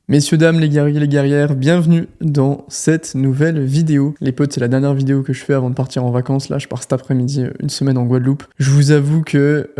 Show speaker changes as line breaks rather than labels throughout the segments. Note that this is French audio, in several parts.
Messieurs, dames, les guerriers, les guerrières, bienvenue dans cette nouvelle vidéo. Les potes, c'est la dernière vidéo que je fais avant de partir en vacances. Là, je pars cet après-midi, une semaine en Guadeloupe. Je vous avoue que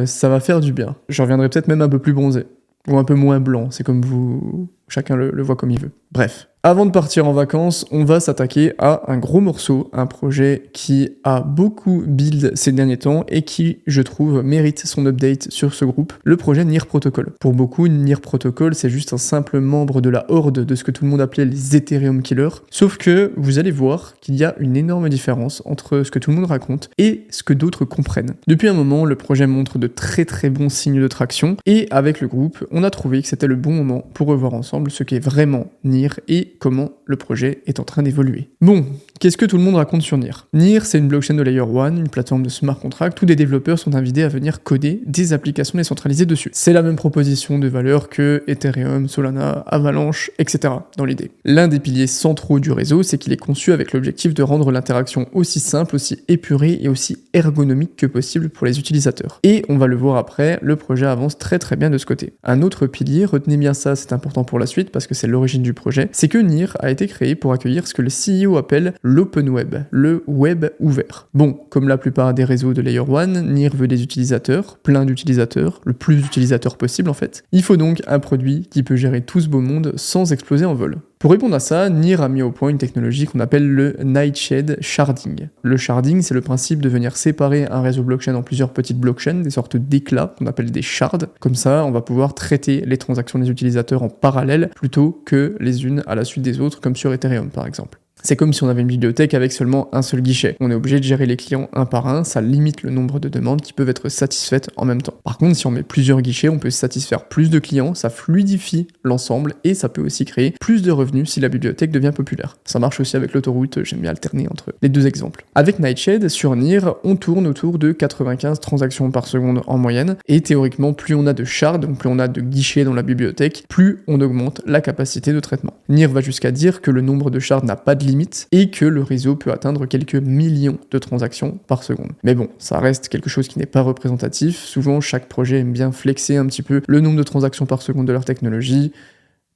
ça va faire du bien. Je reviendrai peut-être même un peu plus bronzé. Ou un peu moins blanc, c'est comme vous... Chacun le voit comme il veut. Bref. Avant de partir en vacances, on va s'attaquer à un gros morceau, un projet qui a beaucoup build ces derniers temps et qui, je trouve, mérite son update sur ce groupe, le projet NieR Protocol. Pour beaucoup, NieR Protocol, c'est juste un simple membre de la horde de ce que tout le monde appelait les Ethereum Killers, sauf que vous allez voir qu'il y a une énorme différence entre ce que tout le monde raconte et ce que d'autres comprennent. Depuis un moment, le projet montre de très très bons signes de traction, et avec le groupe, on a trouvé que c'était le bon moment pour revoir ensemble ce qu'est vraiment NieR et comment le projet est en train d'évoluer. Bon, qu'est-ce que tout le monde raconte sur NieR ? NieR, c'est une blockchain de Layer 1, une plateforme de smart contract où des développeurs sont invités à venir coder des applications décentralisées dessus. C'est la même proposition de valeur que Ethereum, Solana, Avalanche, etc. dans l'idée. L'un des piliers centraux du réseau, c'est qu'il est conçu avec l'objectif de rendre l'interaction aussi simple, aussi épurée et aussi ergonomique que possible pour les utilisateurs. Et on va le voir après, le projet avance très très bien de ce côté. Un autre pilier, retenez bien ça, c'est important pour la suite parce que c'est l'origine du projet, c'est que NieR a été créé pour accueillir ce que le CEO appelle l'open web, le web ouvert. Bon, comme la plupart des réseaux de Layer 1, NieR veut des utilisateurs, plein d'utilisateurs, le plus d'utilisateurs possible en fait. Il faut donc un produit qui peut gérer tout ce beau monde sans exploser en vol. Pour répondre à ça, NieR a mis au point une technologie qu'on appelle le Nightshade Sharding. Le sharding, c'est le principe de venir séparer un réseau blockchain en plusieurs petites blockchains, des sortes d'éclats qu'on appelle des shards. Comme ça, on va pouvoir traiter les transactions des utilisateurs en parallèle plutôt que les unes à la suite des autres, comme sur Ethereum par exemple. C'est comme si on avait une bibliothèque avec seulement un seul guichet. On est obligé de gérer les clients un par un, ça limite le nombre de demandes qui peuvent être satisfaites en même temps. Par contre, si on met plusieurs guichets, on peut satisfaire plus de clients, ça fluidifie l'ensemble et ça peut aussi créer plus de revenus si la bibliothèque devient populaire. Ça marche aussi avec l'autoroute, j'aime bien alterner entre les deux exemples. Avec Nightshade, sur NieR, on tourne autour de 95 transactions par seconde en moyenne et théoriquement, plus on a de shards, donc plus on a de guichets dans la bibliothèque, plus on augmente la capacité de traitement. NieR va jusqu'à dire que le nombre de shards n'a pas de limite et que le réseau peut atteindre quelques millions de transactions par seconde. Mais bon, ça reste quelque chose qui n'est pas représentatif. Souvent, chaque projet aime bien flexer un petit peu le nombre de transactions par seconde de leur technologie.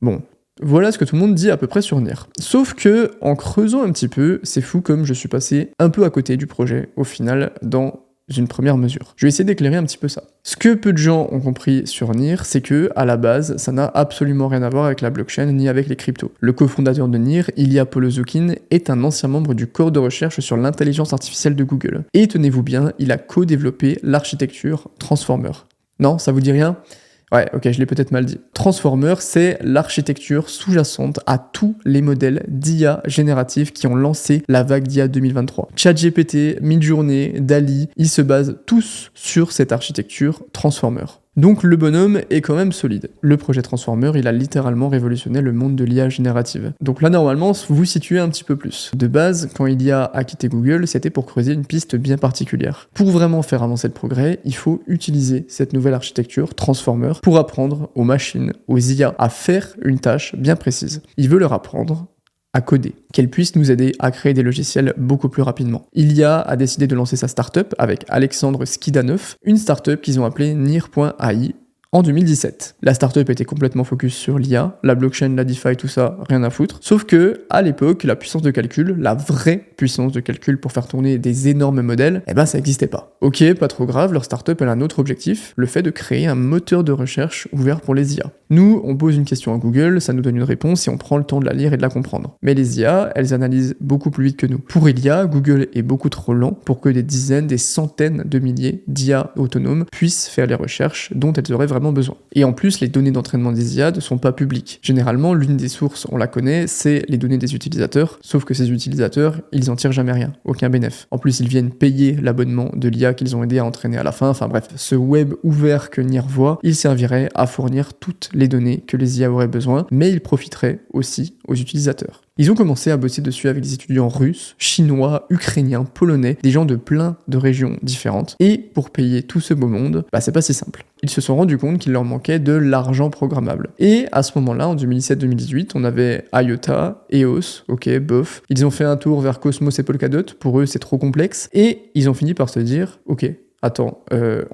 Bon, voilà ce que tout le monde dit à peu près sur NieR. Sauf que, en creusant un petit peu, c'est fou comme je suis passé un peu à côté du projet, au final, dans une première mesure. Je vais essayer d'éclairer un petit peu ça. Ce que peu de gens ont compris sur NieR, c'est que, à la base, ça n'a absolument rien à voir avec la blockchain ni avec les cryptos. Le cofondateur de NieR, Ilya Polozokin, est un ancien membre du corps de recherche sur l'intelligence artificielle de Google. Et tenez-vous bien, il a co-développé l'architecture Transformer. Non, ça vous dit rien ? Ouais, ok, je l'ai peut-être mal dit. Transformer, c'est l'architecture sous-jacente à tous les modèles d'IA génératifs qui ont lancé la vague d'IA 2023. ChatGPT, Midjourney, DALL-E, ils se basent tous sur cette architecture Transformer. Donc le bonhomme est quand même solide. Le projet Transformer, il a littéralement révolutionné le monde de l'IA générative. Donc là, normalement, vous vous situez un petit peu plus. De base, quand Ilya a quitté Google, c'était pour creuser une piste bien particulière. Pour vraiment faire avancer le progrès, il faut utiliser cette nouvelle architecture Transformer pour apprendre aux machines, aux IA, à faire une tâche bien précise. Il veut leur apprendre à coder, qu'elle puisse nous aider à créer des logiciels beaucoup plus rapidement. Ilya a décidé de lancer sa startup avec Alexandre Skidanov, une startup qu'ils ont appelée NieR.ai en 2017. La startup était complètement focus sur l'IA, la blockchain, la DeFi, tout ça, rien à foutre. Sauf que, à l'époque, la puissance de calcul, la vraie puissance de calcul pour faire tourner des énormes modèles, ça n'existait pas. Ok, pas trop grave, leur startup elle a un autre objectif, le fait de créer un moteur de recherche ouvert pour les IA. Nous, on pose une question à Google, ça nous donne une réponse et on prend le temps de la lire et de la comprendre. Mais les IA, elles analysent beaucoup plus vite que nous. Pour Ilya, Google est beaucoup trop lent pour que des dizaines, des centaines de milliers d'IA autonomes puissent faire les recherches dont elles auraient vraiment besoin. Et en plus, les données d'entraînement des IA ne sont pas publiques. Généralement, l'une des sources, on la connaît, c'est les données des utilisateurs, sauf que ces utilisateurs, ils en tirent jamais rien, aucun bénéfice. En plus, ils viennent payer l'abonnement de l'IA qu'ils ont aidé à entraîner à la fin, enfin bref, ce web ouvert que NieR voit, il servirait à fournir toutes les données que les IA auraient besoin, mais il profiterait aussi aux utilisateurs. Ils ont commencé à bosser dessus avec des étudiants russes, chinois, ukrainiens, polonais, des gens de plein de régions différentes. Et pour payer tout ce beau monde, c'est pas si simple. Ils se sont rendus compte qu'il leur manquait de l'argent programmable. Et à ce moment-là, en 2017-2018, on avait IOTA, EOS, ok, bof. Ils ont fait un tour vers Cosmos et Polkadot, pour eux c'est trop complexe. Et ils ont fini par se dire, ok, attends,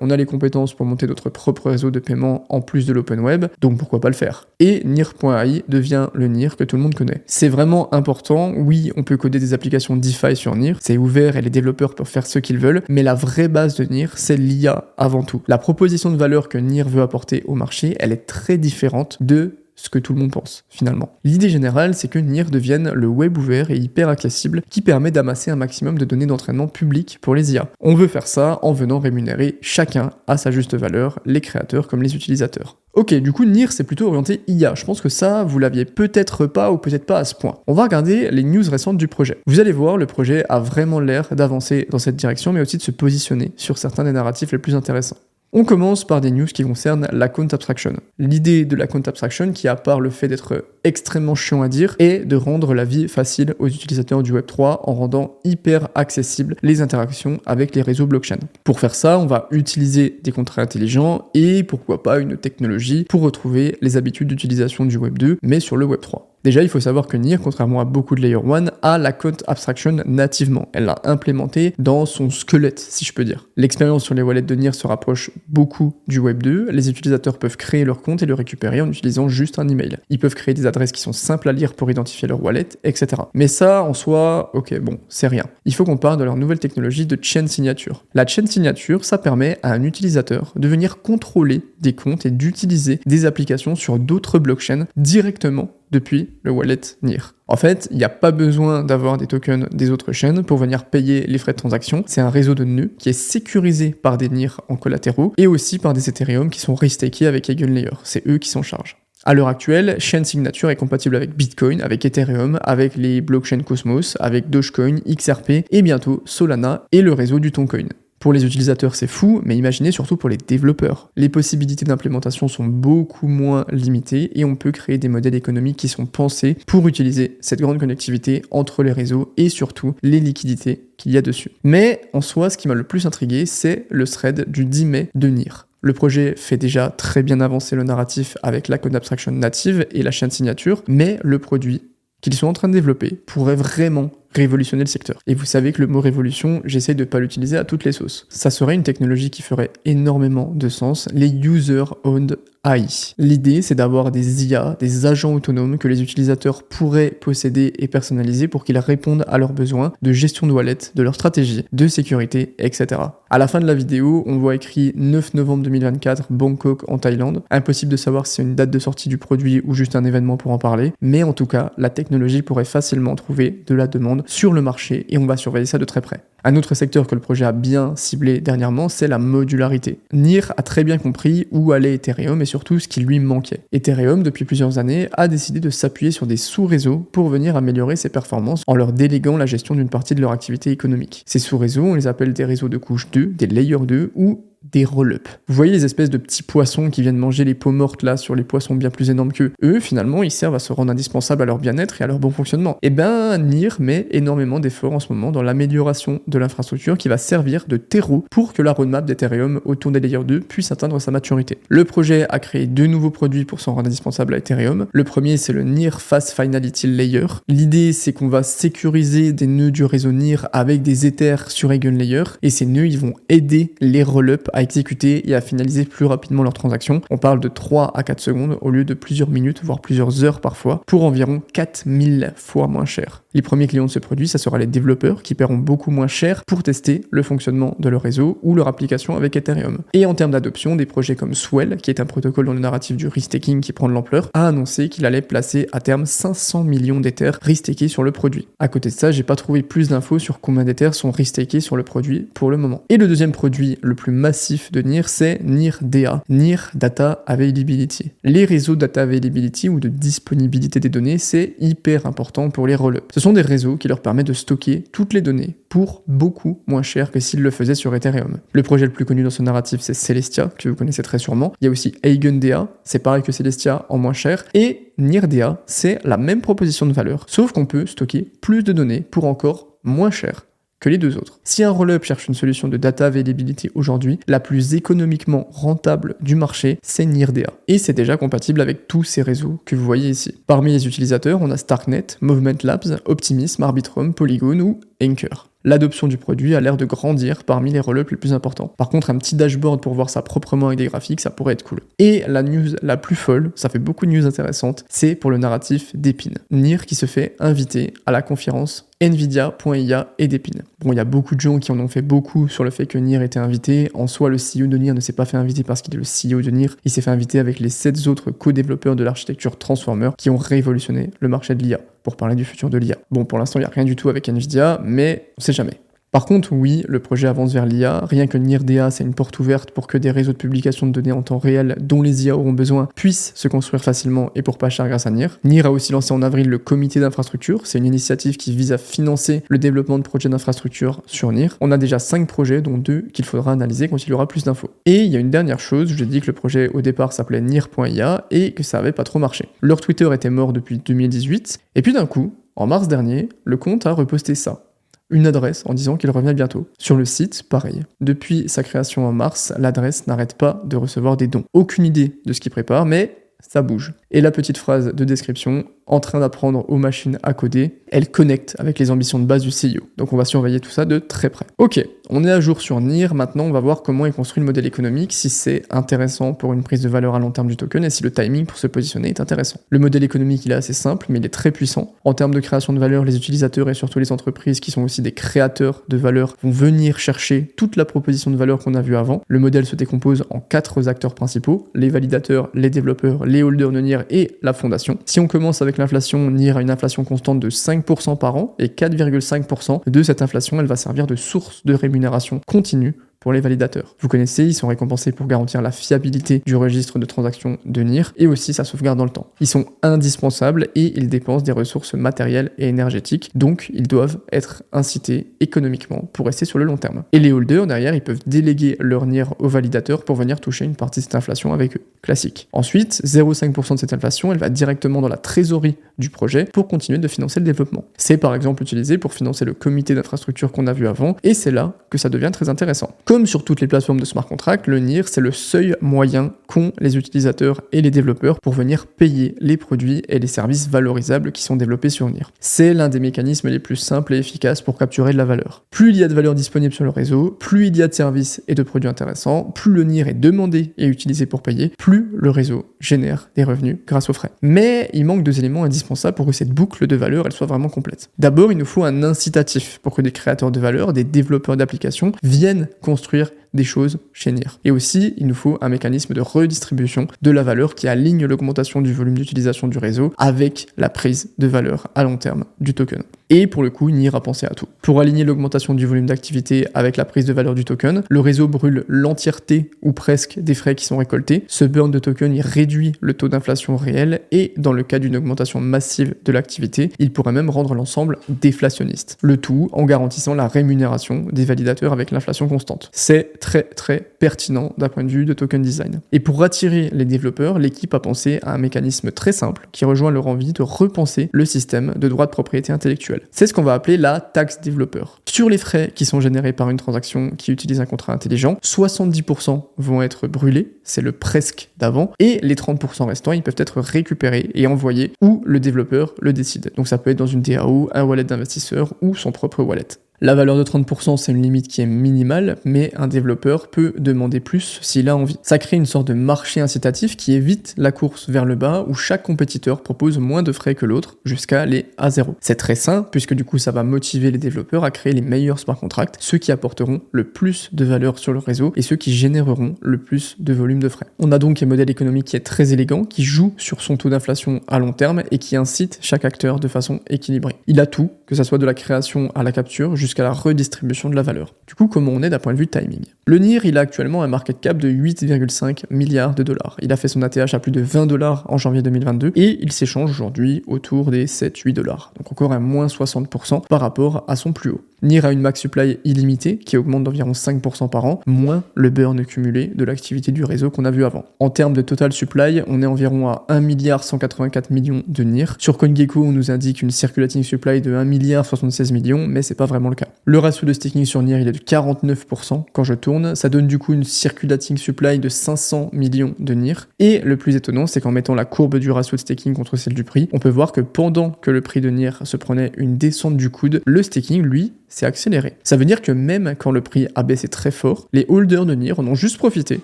on a les compétences pour monter notre propre réseau de paiement en plus de l'open web, donc pourquoi pas le faire? Et NIR.ai devient le NIR que tout le monde connaît. C'est vraiment important, oui, on peut coder des applications DeFi sur NIR, c'est ouvert et les développeurs peuvent faire ce qu'ils veulent, mais la vraie base de NIR, c'est l'IA avant tout. La proposition de valeur que NIR veut apporter au marché, elle est très différente de ce que tout le monde pense, finalement. L'idée générale, c'est que NIR devienne le web ouvert et hyper accessible qui permet d'amasser un maximum de données d'entraînement publiques pour les IA. On veut faire ça en venant rémunérer chacun à sa juste valeur, les créateurs comme les utilisateurs. Ok, du coup, NIR, c'est plutôt orienté IA. Je pense que ça, vous l'aviez peut-être pas ou peut-être pas à ce point. On va regarder les news récentes du projet. Vous allez voir, le projet a vraiment l'air d'avancer dans cette direction, mais aussi de se positionner sur certains des narratifs les plus intéressants. On commence par des news qui concernent l'account abstraction. L'idée de l'account abstraction, qui à part le fait d'être extrêmement chiant à dire, est de rendre la vie facile aux utilisateurs du Web3 en rendant hyper accessibles les interactions avec les réseaux blockchain. Pour faire ça, on va utiliser des contrats intelligents et pourquoi pas une technologie pour retrouver les habitudes d'utilisation du Web2, mais sur le Web3. Déjà, il faut savoir que NIR, contrairement à beaucoup de Layer 1, a l'account abstraction nativement. Elle l'a implémenté dans son squelette, si je peux dire. L'expérience sur les wallets de NIR se rapproche beaucoup du Web 2. Les utilisateurs peuvent créer leur compte et le récupérer en utilisant juste un email. Ils peuvent créer des adresses qui sont simples à lire pour identifier leur wallet, etc. Mais ça, en soi, ok, bon, c'est rien. Il faut qu'on parle de leur nouvelle technologie de chain signature. La chain signature, ça permet à un utilisateur de venir contrôler des comptes et d'utiliser des applications sur d'autres blockchains directement depuis le wallet NIR. En fait, il n'y a pas besoin d'avoir des tokens des autres chaînes pour venir payer les frais de transaction. C'est un réseau de nœuds qui est sécurisé par des NIR en collatéraux et aussi par des Ethereum qui sont restakés avec EigenLayer. C'est eux qui s'en chargent. À l'heure actuelle, Chain Signature est compatible avec Bitcoin, avec Ethereum, avec les blockchains Cosmos, avec Dogecoin, XRP et bientôt Solana et le réseau du Toncoin. Pour les utilisateurs, c'est fou, mais imaginez surtout pour les développeurs. Les possibilités d'implémentation sont beaucoup moins limitées et on peut créer des modèles économiques qui sont pensés pour utiliser cette grande connectivité entre les réseaux et surtout les liquidités qu'il y a dessus. Mais en soi, ce qui m'a le plus intrigué, c'est le thread du 10 mai de NIR. Le projet fait déjà très bien avancer le narratif avec la code abstraction native et la chaîne signature, mais le produit qu'ils sont en train de développer pourrait vraiment révolutionner le secteur. Et vous savez que le mot révolution, j'essaye de pas l'utiliser à toutes les sauces. Ça serait une technologie qui ferait énormément de sens, les user-owned AI. L'idée, c'est d'avoir des IA, des agents autonomes que les utilisateurs pourraient posséder et personnaliser pour qu'ils répondent à leurs besoins de gestion de wallet, de leur stratégie, de sécurité, etc. À la fin de la vidéo, on voit écrit 9 novembre 2024, Bangkok en Thaïlande. Impossible de savoir si c'est une date de sortie du produit ou juste un événement pour en parler, mais en tout cas, la technologie pourrait facilement trouver de la demande sur le marché et on va surveiller ça de très près. Un autre secteur que le projet a bien ciblé dernièrement, c'est la modularité. NIR a très bien compris où allait Ethereum et surtout ce qui lui manquait. Ethereum, depuis plusieurs années, a décidé de s'appuyer sur des sous-réseaux pour venir améliorer ses performances en leur déléguant la gestion d'une partie de leur activité économique. Ces sous-réseaux, on les appelle des réseaux de couche 2, des layer 2 ou des roll-up. Vous voyez les espèces de petits poissons qui viennent manger les peaux mortes là sur les poissons bien plus énormes qu'eux. Eux, finalement, ils servent à se rendre indispensables à leur bien-être et à leur bon fonctionnement. Et ben, NIR met énormément d'efforts en ce moment dans l'amélioration de l'infrastructure qui va servir de terreau pour que la roadmap d'Ethereum autour des Layer 2 puisse atteindre sa maturité. Le projet a créé 2 nouveaux produits pour s'en rendre indispensable à Ethereum. Le premier, c'est le NIR Fast Finality Layer. L'idée, c'est qu'on va sécuriser des nœuds du réseau NIR avec des Ethers sur EigenLayer et ces nœuds, ils vont aider les roll-up à exécuter et à finaliser plus rapidement leurs transactions. On parle de 3 à 4 secondes au lieu de plusieurs minutes, voire plusieurs heures parfois, pour environ 4000 fois moins cher. Les premiers clients de ce produit, ça sera les développeurs qui paieront beaucoup moins cher pour tester le fonctionnement de leur réseau ou leur application avec Ethereum. Et en termes d'adoption, des projets comme Swell, qui est un protocole dans le narratif du restaking qui prend de l'ampleur, a annoncé qu'il allait placer à terme 500 millions d'Ethers restakés sur le produit. À côté de ça, j'ai pas trouvé plus d'infos sur combien d'Ethers sont restakés sur le produit pour le moment. Et le deuxième produit le plus massif de NIR, c'est NIR DA, NIR Data Availability. Les réseaux Data Availability ou de disponibilité des données, c'est hyper important pour les roll-up. Ce sont des réseaux qui leur permettent de stocker toutes les données pour beaucoup moins cher que s'ils le faisaient sur Ethereum. Le projet le plus connu dans ce narratif, c'est Celestia, que vous connaissez très sûrement. Il y a aussi EigenDA, c'est pareil que Celestia en moins cher. Et NIRDA, c'est la même proposition de valeur, sauf qu'on peut stocker plus de données pour encore moins cher que les deux autres. Si un roll-up cherche une solution de data availability aujourd'hui, la plus économiquement rentable du marché, c'est NIRDA. Et c'est déjà compatible avec tous ces réseaux que vous voyez ici. Parmi les utilisateurs, on a Starknet, Movement Labs, Optimism, Arbitrum, Polygon ou Anchor. L'adoption du produit a l'air de grandir parmi les roll-ups les plus importants. Par contre, un petit dashboard pour voir ça proprement avec des graphiques, ça pourrait être cool. Et la news la plus folle, ça fait beaucoup de news intéressantes, c'est pour le narratif d'Epine. Nir qui se fait inviter à la conférence Nvidia.ia et d'Epine. Bon, il y a beaucoup de gens qui en ont fait beaucoup sur le fait que Nir était invité. En soi, le CEO de Nir ne s'est pas fait inviter parce qu'il est le CEO de Nir. Il s'est fait inviter avec les 7 autres co-développeurs de l'architecture Transformer qui ont révolutionné le marché de l'IA, pour parler du futur de l'IA. Bon, pour l'instant, il n'y a rien du tout avec Nvidia, mais on sait jamais. Par contre, oui, le projet avance vers l'IA. Rien que NIRDA, c'est une porte ouverte pour que des réseaux de publication de données en temps réel dont les IA auront besoin puissent se construire facilement et pour pas cher grâce à NIR. NIR a aussi lancé en avril le comité d'infrastructure. C'est une initiative qui vise à financer le développement de projets d'infrastructure sur NIR. On a déjà 5 projets, dont 2 qu'il faudra analyser quand il y aura plus d'infos. Et il y a une dernière chose, je dis que le projet au départ s'appelait NIR.ia et que ça avait pas trop marché. Leur Twitter était mort depuis 2018, et puis d'un coup, en mars dernier, le compte a reposté ça. Une adresse en disant qu'il revenait bientôt. Sur le site, pareil. Depuis sa création en mars, l'adresse n'arrête pas de recevoir des dons. Aucune idée de ce qu'il prépare, mais ça bouge. Et la petite phrase de description, en train d'apprendre aux machines à coder, elle connecte avec les ambitions de base du CEO. Donc on va surveiller tout ça de très près. Ok, on est à jour sur NIR, maintenant on va voir comment est construit le modèle économique, si c'est intéressant pour une prise de valeur à long terme du token et si le timing pour se positionner est intéressant. Le modèle économique il est assez simple, mais il est très puissant. En termes de création de valeur, les utilisateurs et surtout les entreprises qui sont aussi des créateurs de valeur vont venir chercher toute la proposition de valeur qu'on a vue avant. Le modèle se décompose en 4 acteurs principaux, les validateurs, les développeurs, les holders de NIR et la fondation. Si on commence avec l'inflation, NIR a une inflation constante de 5% par an et 4,5% de cette inflation, elle va servir de source de rémunération continue pour les validateurs. Vous connaissez, ils sont récompensés pour garantir la fiabilité du registre de transactions de NIR et aussi sa sauvegarde dans le temps. Ils sont indispensables et ils dépensent des ressources matérielles et énergétiques, donc ils doivent être incités économiquement pour rester sur le long terme. Et les holders, derrière, ils peuvent déléguer leur NIR aux validateurs pour venir toucher une partie de cette inflation avec eux. Classique. Ensuite, 0,5% de cette inflation, elle va directement dans la trésorerie du projet pour continuer de financer le développement. C'est par exemple utilisé pour financer le comité d'infrastructure qu'on a vu avant et c'est là que ça devient très intéressant. Comme sur toutes les plateformes de smart contract, le NIR, c'est le seuil moyen qu'ont les utilisateurs et les développeurs pour venir payer les produits et les services valorisables qui sont développés sur NIR. C'est l'un des mécanismes les plus simples et efficaces pour capturer de la valeur. Plus il y a de valeur disponible sur le réseau, plus il y a de services et de produits intéressants, plus le NIR est demandé et utilisé pour payer, plus le réseau génère des revenus grâce aux frais. Mais il manque 2 éléments indispensables pour que cette boucle de valeur elle soit vraiment complète. D'abord, il nous faut un incitatif pour que des créateurs de valeur, des développeurs d'applications viennent construire des choses chez NIR. Et aussi, il nous faut un mécanisme de redistribution de la valeur qui aligne l'augmentation du volume d'utilisation du réseau avec la prise de valeur à long terme du token. Et pour le coup, NIR a pensé à tout. Pour aligner l'augmentation du volume d'activité avec la prise de valeur du token, le réseau brûle l'entièreté ou presque des frais qui sont récoltés. Ce burn de token, il réduit le taux d'inflation réel et dans le cas d'une augmentation massive de l'activité, il pourrait même rendre l'ensemble déflationniste. Le tout en garantissant la rémunération des validateurs avec l'inflation constante. C'est très pertinent d'un point de vue de token design. Et pour attirer les développeurs, l'équipe a pensé à un mécanisme très simple qui rejoint leur envie de repenser le système de droit de propriété intellectuelle. C'est ce qu'on va appeler la taxe développeur. Sur les frais qui sont générés par une transaction qui utilise un contrat intelligent, 70% vont être brûlés, c'est le presque d'avant, et les 30% restants, ils peuvent être récupérés et envoyés où le développeur le décide. Donc ça peut être dans une DAO, un wallet d'investisseur ou son propre wallet. La valeur de 30%, c'est une limite qui est minimale, mais un développeur peut demander plus s'il a envie. Ça crée une sorte de marché incitatif qui évite la course vers le bas où chaque compétiteur propose moins de frais que l'autre jusqu'à aller à 0. C'est très sain puisque du coup ça va motiver les développeurs à créer les meilleurs smart contracts, ceux qui apporteront le plus de valeur sur le réseau et ceux qui généreront le plus de volume de frais. On a donc un modèle économique qui est très élégant, qui joue sur son taux d'inflation à long terme et qui incite chaque acteur de façon équilibrée. Il a tout, que ça soit de la création à la capture, jusqu'à la redistribution de la valeur. Du coup, comment on est d'un point de vue timing? Le NIR, il a actuellement un market cap de 8,5 milliards de dollars. Il a fait son ATH à plus de 20 dollars en janvier 2022 et il s'échange aujourd'hui autour des 7-8 dollars. Donc encore un moins 60% par rapport à son plus haut. NIR a une max supply illimitée qui augmente d'environ 5% par an, moins le burn cumulé de l'activité du réseau qu'on a vu avant. En termes de total supply, on est environ à 1,184 milliard de NIR. Sur CoinGecko, on nous indique une circulating supply de 1,76 milliard, mais c'est pas vraiment le cas. Le ratio de staking sur NIR, il est de 49% quand je tourne. Ça donne du coup une circulating supply de 500 millions de NIR. Et le plus étonnant, c'est qu'en mettant la courbe du ratio de staking contre celle du prix, on peut voir que pendant que le prix de NIR se prenait une descente du coude, le staking, lui, s'est accéléré. Ça veut dire que même quand le prix a baissé très fort, les holders de NIR en ont juste profité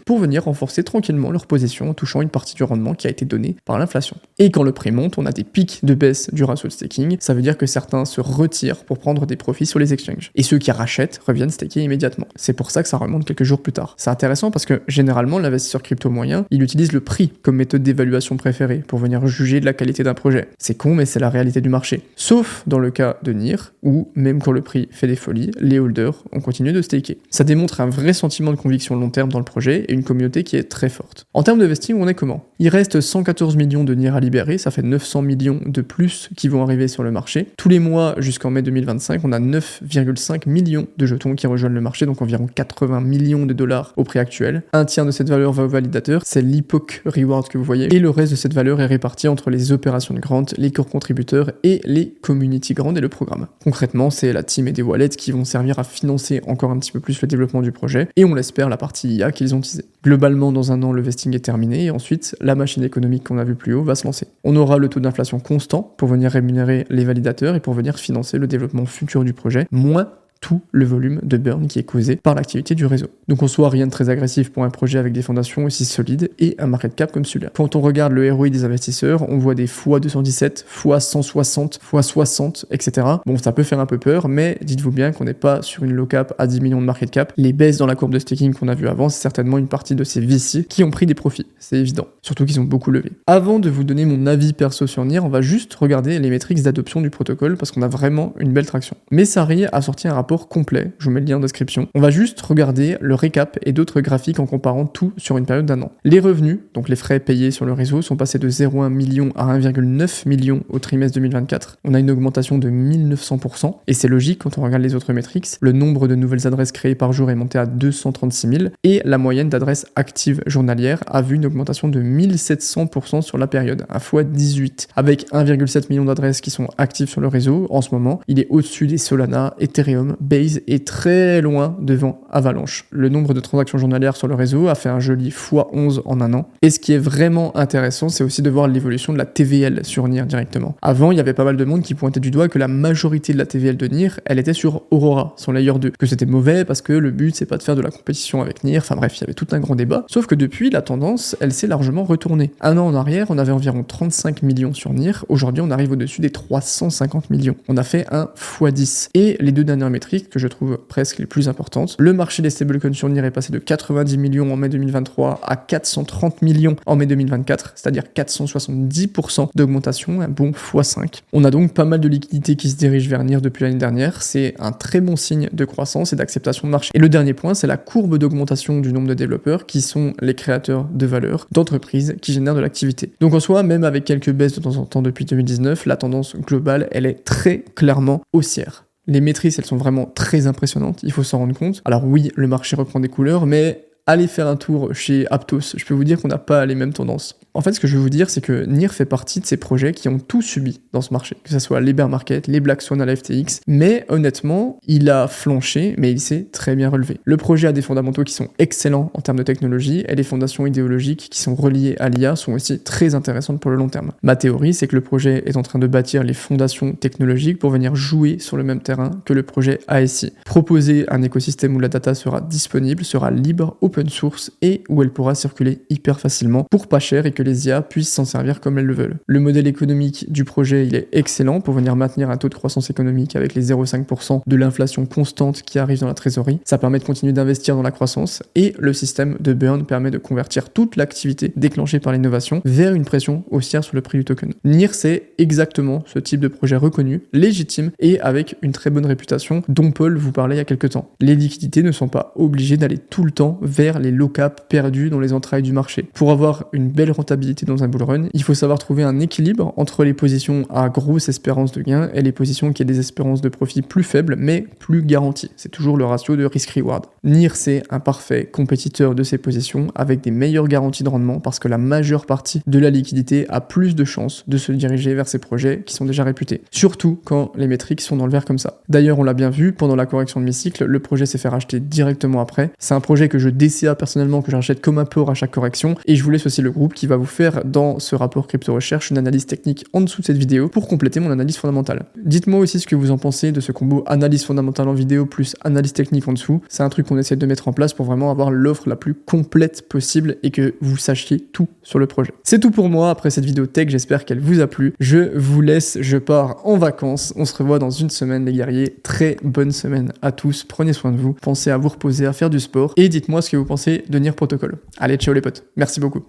pour venir renforcer tranquillement leur position en touchant une partie du rendement qui a été donné par l'inflation. Et quand le prix monte, on a des pics de baisse du ratio de staking, ça veut dire que certains se retirent pour prendre des profits sur les exchanges. Et ceux qui rachètent reviennent staker immédiatement. C'est pour ça que ça remonte quelques jours plus tard. C'est intéressant parce que généralement l'investisseur crypto moyen, il utilise le prix comme méthode d'évaluation préférée pour venir juger de la qualité d'un projet. C'est con mais c'est la réalité du marché. Sauf dans le cas de NIR, où même quand le prix fait des folies, les holders ont continué de staker. Ça démontre un vrai sentiment de conviction long terme dans le projet et une communauté qui est très forte. En termes de vesting, on est comment? Il reste 114 millions de NIR à libérer, ça fait 900 millions de plus qui vont arriver sur le marché. Tous les mois jusqu'en mai 2025, on a 9,5 millions de jetons qui rejoignent le marché, donc environ 80 millions de dollars au prix actuel. Un tiers de cette valeur va au validateur, c'est l'Epoch Reward que vous voyez, et le reste de cette valeur est réparti entre les opérations de grant, les core contributeurs et les community grants et le programme. Concrètement, c'est la team et des wallets qui vont servir à financer encore un petit peu plus le développement du projet, et on l'espère la partie IA qu'ils ont teasée. Globalement, dans un an, le vesting est terminé, et ensuite, la machine économique qu'on a vue plus haut va se lancer. On aura le taux d'inflation constant pour venir rémunérer les validateurs et pour venir financer le développement futur du projet, moins tout le volume de burn qui est causé par l'activité du réseau. Donc en soi, rien de très agressif pour un projet avec des fondations aussi solides et un market cap comme celui-là. Quand on regarde le ROI des investisseurs, on voit des x217, x160, x60, etc. Bon, ça peut faire un peu peur, mais dites-vous bien qu'on n'est pas sur une low cap à 10 millions de market cap. Les baisses dans la courbe de staking qu'on a vu avant, c'est certainement une partie de ces VC qui ont pris des profits, c'est évident. Surtout qu'ils ont beaucoup levé. Avant de vous donner mon avis perso sur NIR, on va juste regarder les métriques d'adoption du protocole parce qu'on a vraiment une belle traction. Messari a sorti un rapport complet, je vous mets le lien en description. On va juste regarder le récap et d'autres graphiques en comparant tout sur une période d'un an. Les revenus, donc les frais payés sur le réseau, sont passés de 0,1 million à 1,9 million au trimestre 2024. On a une augmentation de 1900%, et c'est logique quand on regarde les autres métriques. Le nombre de nouvelles adresses créées par jour est monté à 236 000, et la moyenne d'adresses actives journalières a vu une augmentation de 1700% sur la période, un fois 18. Avec 1,7 million d'adresses qui sont actives sur le réseau, en ce moment, il est au-dessus des Solana, Ethereum, Base est très loin devant Avalanche. Le nombre de transactions journalières sur le réseau a fait un joli x11 en un an. Et ce qui est vraiment intéressant, c'est aussi de voir l'évolution de la TVL sur NIR directement. Avant, il y avait pas mal de monde qui pointait du doigt que la majorité de la TVL de NIR, elle était sur Aurora, son layer 2. Que c'était mauvais parce que le but, c'est pas de faire de la compétition avec NIR. Enfin bref, il y avait tout un grand débat. Sauf que depuis, la tendance, elle s'est largement retournée. Un an en arrière, on avait environ 35 millions sur NIR. Aujourd'hui, on arrive au-dessus des 350 millions. On a fait un x10. Et les deux dernières métriques que je trouve presque les plus importantes. Le marché des stablecoins sur NIR est passé de 90 millions en mai 2023 à 430 millions en mai 2024, c'est-à-dire 470% d'augmentation, un bon x5. On a donc pas mal de liquidités qui se dirigent vers NIR depuis l'année dernière, c'est un très bon signe de croissance et d'acceptation de marché. Et le dernier point, c'est la courbe d'augmentation du nombre de développeurs qui sont les créateurs de valeur d'entreprises qui génèrent de l'activité. Donc en soi, même avec quelques baisses de temps en temps depuis 2019, la tendance globale, elle est très clairement haussière. Les maîtrises, elles sont vraiment très impressionnantes, il faut s'en rendre compte. Alors oui, le marché reprend des couleurs, mais allez faire un tour chez Aptos, je peux vous dire qu'on n'a pas les mêmes tendances. En fait, ce que je veux vous dire, c'est que NIR fait partie de ces projets qui ont tout subi dans ce marché, que ce soit les bear market, les Black Swan à la FTX, mais honnêtement, il a flanché, mais il s'est très bien relevé. Le projet a des fondamentaux qui sont excellents en termes de technologie, et les fondations idéologiques qui sont reliées à l'IA sont aussi très intéressantes pour le long terme. Ma théorie, c'est que le projet est en train de bâtir les fondations technologiques pour venir jouer sur le même terrain que le projet ASI. Proposer un écosystème où la data sera disponible, sera libre, open source, et où elle pourra circuler hyper facilement pour pas cher et que les IA puissent s'en servir comme elles le veulent. Le modèle économique du projet, il est excellent pour venir maintenir un taux de croissance économique avec les 0,5% de l'inflation constante qui arrive dans la trésorerie. Ça permet de continuer d'investir dans la croissance et le système de burn permet de convertir toute l'activité déclenchée par l'innovation vers une pression haussière sur le prix du token. NIR, c'est exactement ce type de projet reconnu, légitime et avec une très bonne réputation dont Paul vous parlait il y a quelques temps. Les liquidités ne sont pas obligées d'aller tout le temps vers les low cap perdus dans les entrailles du marché. Pour avoir une belle rentabilité dans un bull run, il faut savoir trouver un équilibre entre les positions à grosse espérance de gain et les positions qui ont des espérances de profit plus faibles mais plus garanties. C'est toujours le ratio de risk-reward. NIR, c'est un parfait compétiteur de ces positions avec des meilleures garanties de rendement parce que la majeure partie de la liquidité a plus de chances de se diriger vers ces projets qui sont déjà réputés. Surtout quand les métriques sont dans le vert comme ça. D'ailleurs, on l'a bien vu, pendant la correction de mi-cycle, le projet s'est fait racheter directement après. C'est un projet que je DCA personnellement, que j'achète comme un port à chaque correction et je vous laisse aussi le groupe qui va vous vous faire dans ce rapport crypto recherche une analyse technique en dessous de cette vidéo pour compléter mon analyse fondamentale. Dites-moi aussi ce que vous en pensez de ce combo analyse fondamentale en vidéo plus analyse technique en dessous. C'est un truc qu'on essaie de mettre en place pour vraiment avoir l'offre la plus complète possible et que vous sachiez tout sur le projet. C'est tout pour moi après cette vidéo tech, j'espère qu'elle vous a plu. Je vous laisse, je pars en vacances. On se revoit dans une semaine les guerriers. Très bonne semaine à tous, prenez soin de vous, pensez à vous reposer, à faire du sport et dites-moi ce que vous pensez de NIR Protocol. Allez, ciao les potes, merci beaucoup.